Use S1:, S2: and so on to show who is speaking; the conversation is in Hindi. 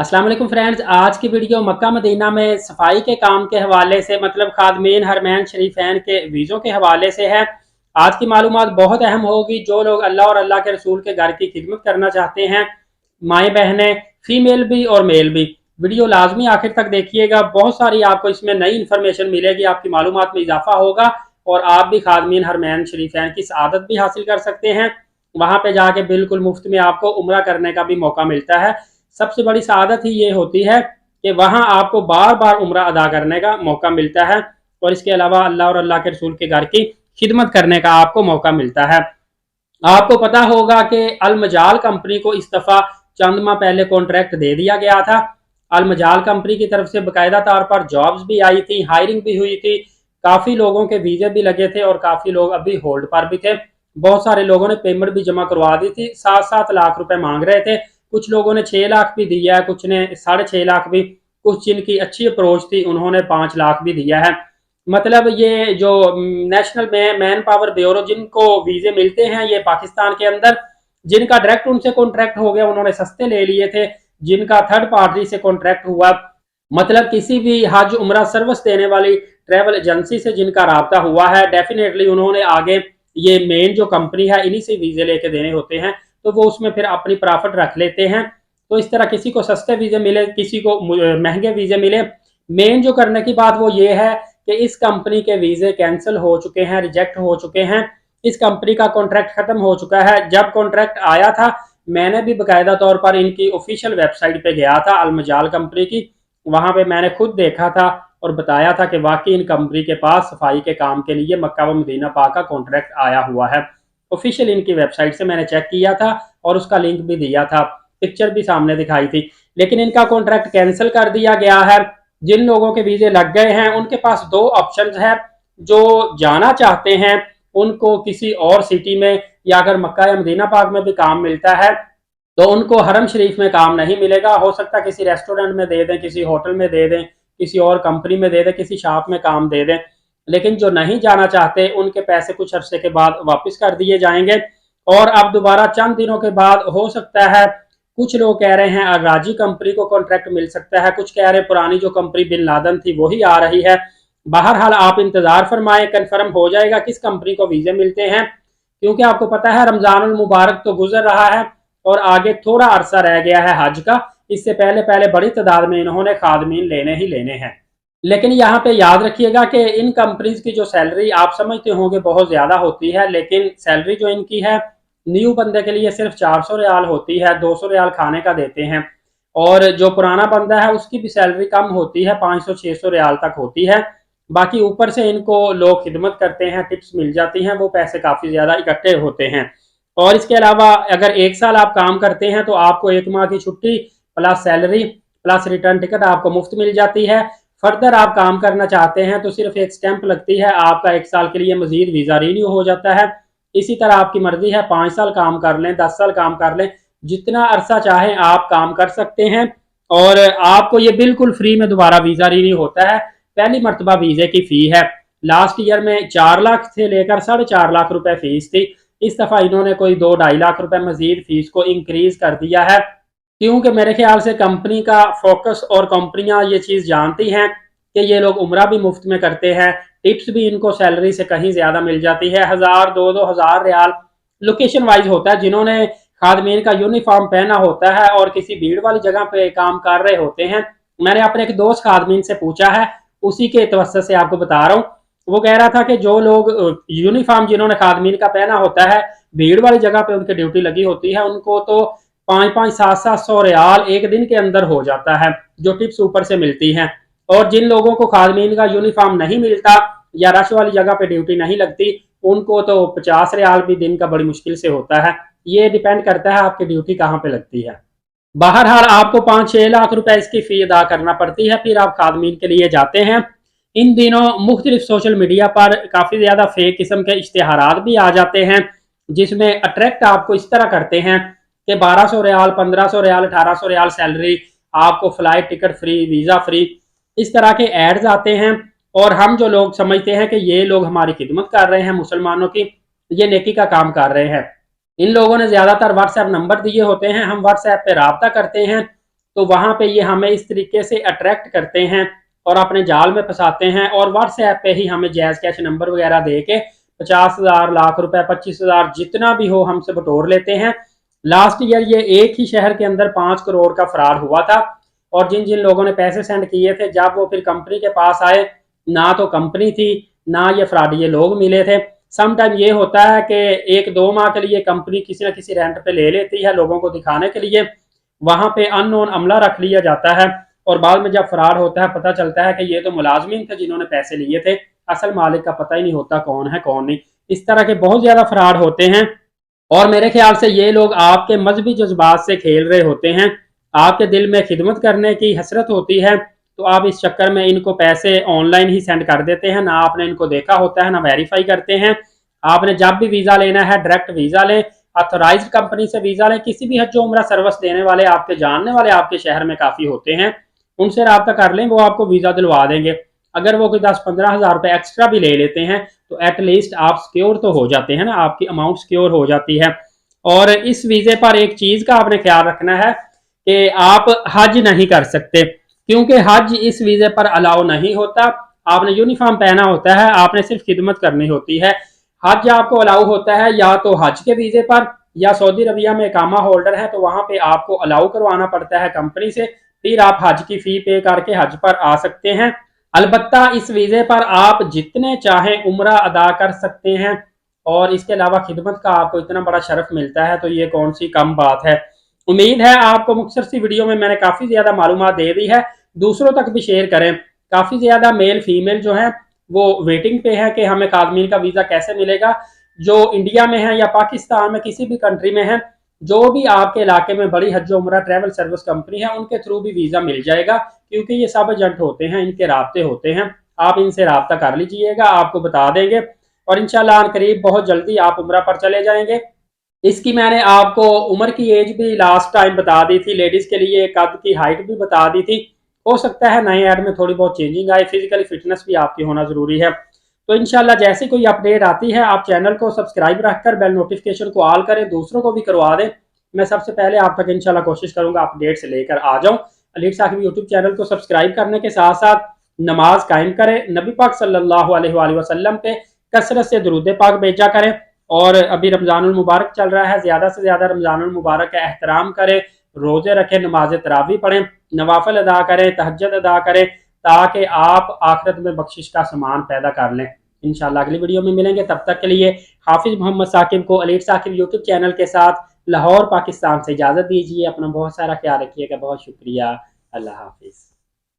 S1: अस्सलाम वालेकुम फ्रेंड्स, आज की वीडियो मक्का मदीना में सफाई के काम के हवाले से मतलब खादमीन हरमैन शरीफैन के वीज़ों के हवाले से है। आज की मालूमात बहुत अहम होगी। जो लोग अल्लाह और अल्लाह के रसूल के घर की खिदमत करना चाहते हैं, माएँ बहनें, फीमेल भी और मेल भी, वीडियो लाजमी आखिर तक देखिएगा। बहुत सारी आपको इसमें नई इन्फॉर्मेशन मिलेगी, आपकी मालूमात में इजाफा होगा और आप भी खादमीन हरमैन शरीफैन की सआदत भी हासिल कर सकते हैं। वहाँ पे जाके बिल्कुल मुफ्त में आपको उम्रा करने का भी मौका मिलता है। सबसे बड़ी सआदत ही ये होती है कि वहाँ आपको बार बार उम्रा अदा करने का मौका मिलता है और इसके अलावा अल्लाह और अल्लाह के रसूल के घर की खिदमत करने का आपको मौका मिलता है। आपको पता होगा कि अल मजाल कंपनी को इस दफ़ा चंद माह पहले कॉन्ट्रैक्ट दे दिया गया था। अल मजाल कंपनी की तरफ से बाकायदा तौर पर जॉब्स भी आई थी, हायरिंग भी हुई थी, काफ़ी लोगों के वीज़े भी लगे थे और काफ़ी लोग अभी होल्ड पर भी थे। बहुत सारे लोगों ने पेमेंट भी जमा करवा दी थी। 7-7 लाख रुपए मांग रहे थे, कुछ लोगों ने 6 लाख भी दिया है, कुछ ने 6.5 लाख भी, कुछ जिनकी अच्छी अप्रोच थी उन्होंने 5 लाख भी दिया है। मतलब ये जो नेशनल मैन पावर ब्यूरो जिनको वीजे मिलते हैं ये पाकिस्तान के अंदर, जिनका डायरेक्ट उनसे कॉन्ट्रैक्ट हो गया उन्होंने सस्ते ले लिए थे, जिनका थर्ड पार्टी से कॉन्ट्रैक्ट हुआ मतलब किसी भी हज उम्रा सर्विस देने वाली ट्रैवल एजेंसी से जिनका राब्ता हुआ है, डेफिनेटली उन्होंने आगे ये मेन जो कंपनी है इन्हीं से वीजे लेके देने होते हैं, तो वो उसमें फिर अपनी प्रॉफिट रख लेते हैं। तो इस तरह किसी को सस्ते वीजे मिले, किसी को महंगे वीजे मिले। मेन जो करने की बात वो ये है कि इस कंपनी के वीजे कैंसिल हो चुके हैं, रिजेक्ट हो चुके हैं। इस कंपनी का कॉन्ट्रैक्ट खत्म हो चुका है। जब कॉन्ट्रैक्ट आया था मैंने भी बाकायदा तौर पर इनकी ऑफिशियल वेबसाइट पे गया था, अलमजाल कंपनी की, वहां पे मैंने खुद देखा था और बताया था कि वाकई इन कंपनी के पास सफाई के काम के लिए मक्का व मदीना पाक का कॉन्ट्रैक्ट आया हुआ है। ऑफिशियल इनकी वेबसाइट से मैंने चेक किया था और उसका लिंक भी दिया था, पिक्चर भी सामने दिखाई थी। लेकिन इनका कॉन्ट्रैक्ट कैंसिल कर दिया गया है। जिन लोगों के वीजे लग गए हैं उनके पास दो ऑप्शन है। जो जाना चाहते हैं उनको किसी और सिटी में या अगर मक्का या मदीना पाक में भी काम मिलता है तो उनको हरम शरीफ में काम नहीं मिलेगा। हो सकता है किसी रेस्टोरेंट में दे दें, किसी होटल में दे दें, किसी और कंपनी में दे दें, किसी शॉप में काम दे दें। लेकिन जो नहीं जाना चाहते उनके पैसे कुछ अरसे के बाद वापस कर दिए जाएंगे और अब दोबारा चंद दिनों के बाद हो सकता है, कुछ लोग कह रहे हैं राजी कंपनी को कॉन्ट्रैक्ट मिल सकता है, कुछ कह रहे हैं पुरानी जो कंपनी बिन लादन थी वही आ रही है। बहरहाल आप इंतजार फरमाएं, कन्फर्म हो जाएगा किस कंपनी को वीजे मिलते हैं, क्योंकि आपको पता है रमजानुल मुबारक तो गुजर रहा है और आगे थोड़ा अरसा रह गया है हज का। इससे पहले पहले बड़ी तादाद में इन्होंने खादमीन लेने ही लेने हैं। लेकिन यहाँ पे याद रखिएगा कि इन कंपनीज की जो सैलरी आप समझते होंगे बहुत ज्यादा होती है, लेकिन सैलरी जो इनकी है न्यू बंदे के लिए सिर्फ 400 रियाल होती है, 200 रियाल खाने का देते हैं। और जो पुराना बंदा है उसकी भी सैलरी कम होती है, 500-600 रियाल तक होती है। बाकी ऊपर से इनको लोग खिदमत करते हैं, टिप्स मिल जाती हैं, वो पैसे काफी ज्यादा इकट्ठे होते हैं। और इसके अलावा अगर 1 साल आप काम करते हैं तो आपको 1 माह की छुट्टी plus salary plus return ticket आपको मुफ्त मिल जाती है। फर्दर आप काम करना चाहते हैं तो सिर्फ एक स्टैंप लगती है, आपका 1 साल के लिए मजीद वीजा रिन्यू हो जाता है। इसी तरह आपकी मर्जी है, 5 साल काम कर लें, 10 साल काम कर लें, जितना अरसा चाहें आप काम कर सकते हैं। और आपको ये बिल्कुल फ्री में दोबारा वीजा रिन्यू होता है। पहली मरतबा वीजे की फी है, लास्ट ईयर में 4 लाख से लेकर 4.5 लाख रुपए फीस थी। इस दफा इन्होंने कोई 2-2.5 लाख रुपए मजीद फीस को इंक्रीज कर दिया है, क्योंकि मेरे ख्याल से कंपनी का फोकस और कंपनियां ये चीज जानती हैं कि ये लोग उम्रा भी मुफ्त में करते हैं, टिप्स भी इनको सैलरी से कहीं ज्यादा मिल जाती है। 1000-2-2000 रियाल लोकेशन वाइज होता है। जिन्होंने खादमीन का यूनिफॉर्म पहना होता है और किसी भीड़ वाली जगह पे काम कर रहे होते हैं, मैंने अपने एक दोस्त खादमीन से पूछा है, उसी के तवज्जो से आपको बता रहा हूँ। वो कह रहा था कि जो लोग यूनिफॉर्म जिन्होंने खादमीन का पहना होता है, भीड़ वाली जगह पे उनकी ड्यूटी लगी होती है, उनको तो 500-700 रियाल एक दिन के अंदर हो जाता है जो टिप्स ऊपर से मिलती हैं। और जिन लोगों को खादमीन का यूनिफॉर्म नहीं मिलता या रश वाली जगह पे ड्यूटी नहीं लगती, उनको तो 50 रियाल भी दिन का बड़ी मुश्किल से होता है। ये डिपेंड करता है आपकी ड्यूटी कहाँ पे लगती है। बहरहाल आपको 5-6 लाख रुपए इसकी फी अदा करना पड़ती है, फिर आप खादमीन के लिए जाते हैं। इन दिनों मुख्तलिफ सोशल मीडिया पर काफ़ी ज़्यादा फेक किस्म के इश्तिहारात भी आ जाते हैं, जिसमें अट्रैक्ट आपको इस तरह करते हैं कि 1200 रियाल, 1500 रियाल, 1800 रियाल सैलरी, आपको flight ticket free, visa free, इस तरह के एड्स आते हैं। और हम जो लोग समझते हैं कि ये लोग हमारी खिदमत कर रहे हैं, मुसलमानों की ये नेकी का काम कर रहे हैं। इन लोगों ने ज़्यादातर व्हाट्सएप नंबर दिए होते हैं, हम व्हाट्सएप पे रब्ता करते हैं। तो वहाँ पे ये हमें इस तरीके से अट्रैक्ट करते हैं और अपने जाल में फंसाते हैं, और व्हाट्सएप पे ही हमें जायज़ कैश नंबर वगैरह दे के 50,000, लाख रुपए, 25,000 जितना भी हो हमसे बटोर लेते हैं। लास्ट ईयर ये एक ही शहर के अंदर 5 करोड़ का फ्रॉड हुआ था, और जिन जिन लोगों ने पैसे सेंड किए थे, जब वो फिर कंपनी के पास आए, ना तो कंपनी थी, ना ये फ्रॉडी लोग मिले थे। सम टाइम ये होता है कि 1-2 माह के लिए कंपनी किसी ना किसी रेंट पे ले लेती है लोगों को दिखाने के लिए, वहां पे अननोन अमला रख लिया जाता है, और बाद में जब फरार होता है पता चलता है कि ये तो मुलाजमीन थे जिन्होंने पैसे लिए थे, असल मालिक का पता ही नहीं होता कौन है कौन नहीं। इस तरह के बहुत ज्यादा फराड होते हैं, और मेरे ख्याल से ये लोग आपके मजहबी जज्बात से खेल रहे होते हैं। आपके दिल में खिदमत करने की हसरत होती है, तो आप इस चक्कर में इनको पैसे ऑनलाइन ही सेंड कर देते हैं, ना आपने इनको देखा होता है, ना वेरीफाई करते हैं। आपने जब भी वीजा लेना है डायरेक्ट वीजा लें, अथोराइज्ड कंपनी से वीजा लें। किसी भी हज उम्रा सर्विस देने वाले आपके जानने वाले आपके शहर में काफी होते हैं, उनसे रब्ता कर लें, वो आपको वीजा दिलवा देंगे। अगर वो कोई 10-15 हज़ार रुपए एक्स्ट्रा भी ले लेते हैं तो एटलीस्ट आप सिक्योर तो हो जाते हैं ना, आपकी अमाउंट सिक्योर हो जाती है। और इस वीजे पर एक चीज का आपने ख्याल रखना है कि आप हज नहीं कर सकते, क्योंकि हज इस वीजे पर अलाउ नहीं होता। आपने यूनिफॉर्म पहना होता है, आपने सिर्फ खिदमत करनी होती है। हज आपको अलाउ होता है या तो हज के वीजे पर, या सऊदी अरबिया में इकामा होल्डर है तो वहां पे आपको अलाउ करवाना पड़ता है कंपनी से, फिर आप हज की फी पे करके हज पर आ सकते हैं। अलबत्ता इस वीजे पर आप जितने चाहें उम्रा अदा कर सकते हैं, और इसके अलावा खिदमत का आपको इतना बड़ा शरफ मिलता है, तो ये कौन सी कम बात है। उम्मीद है आपको मुख्तसर सी वीडियो में मैंने काफी ज्यादा मालूमात दे दी है, दूसरों तक भी शेयर करें। काफी ज्यादा मेल फीमेल जो है वो वेटिंग पे है कि हमें कादमीन का वीजा कैसे मिलेगा। जो इंडिया में है या पाकिस्तान में किसी भी कंट्री में है, जो भी आपके इलाके में बड़ी हज उम्रा ट्रैवल सर्विस कंपनी है, उनके थ्रू भी वीजा मिल जाएगा, क्योंकि ये सब एजेंट होते हैं, इनके राब्ते होते हैं। आप इनसे राब्ता कर लीजिएगा, आपको बता देंगे, और इंशाल्लाह करीब बहुत जल्दी आप उम्रा पर चले जाएंगे। इसकी मैंने आपको उम्र की एज भी लास्ट टाइम बता दी थी, लेडीज के लिए कद की हाइट भी बता दी थी। हो सकता है नए ऐड में थोड़ी बहुत चेंजिंग आए, फिजिकली फिटनेस भी आपकी होना जरूरी है। तो इंशाल्लाह जैसे कोई अपडेट आती है आप चैनल को सब्सक्राइब रखकर बेल नोटिफिकेशन को ऑल करें, दूसरों को भी करवा दें। मैं सबसे पहले आप तक इंशाल्लाह कोशिश करूंगा अपडेट से लेकर आ जाऊं। अलीर साकिब यूट्यूब चैनल को सब्सक्राइब करने के साथ साथ नमाज कायम करें, नबी पाक सल्लल्लाहु अलैहि वसल्लम पे कसरत से दुरूद पाक भेजा करें। और अभी रमजानुल मुबारक चल रहा है, ज्यादा से ज्यादा रमजानुल मुबारक का एहतराम करें, रोजे रखें, नमाज तरावी पढ़ें, नवाफिल अदा करें, तहज्जुद अदा करें, ताकि आप आखिरत में बख्शिश का सामान पैदा कर लें। इंशाल्लाह अगली वीडियो में मिलेंगे, तब तक के लिए हाफिज मोहम्मद साकिब को अलीर साकिब यूट्यूब चैनल के साथ लाहौर पाकिस्तान से इजाजत दीजिए। अपना बहुत सारा ख्याल रखिएगा, बहुत शुक्रिया। अल्लाह हाफिज।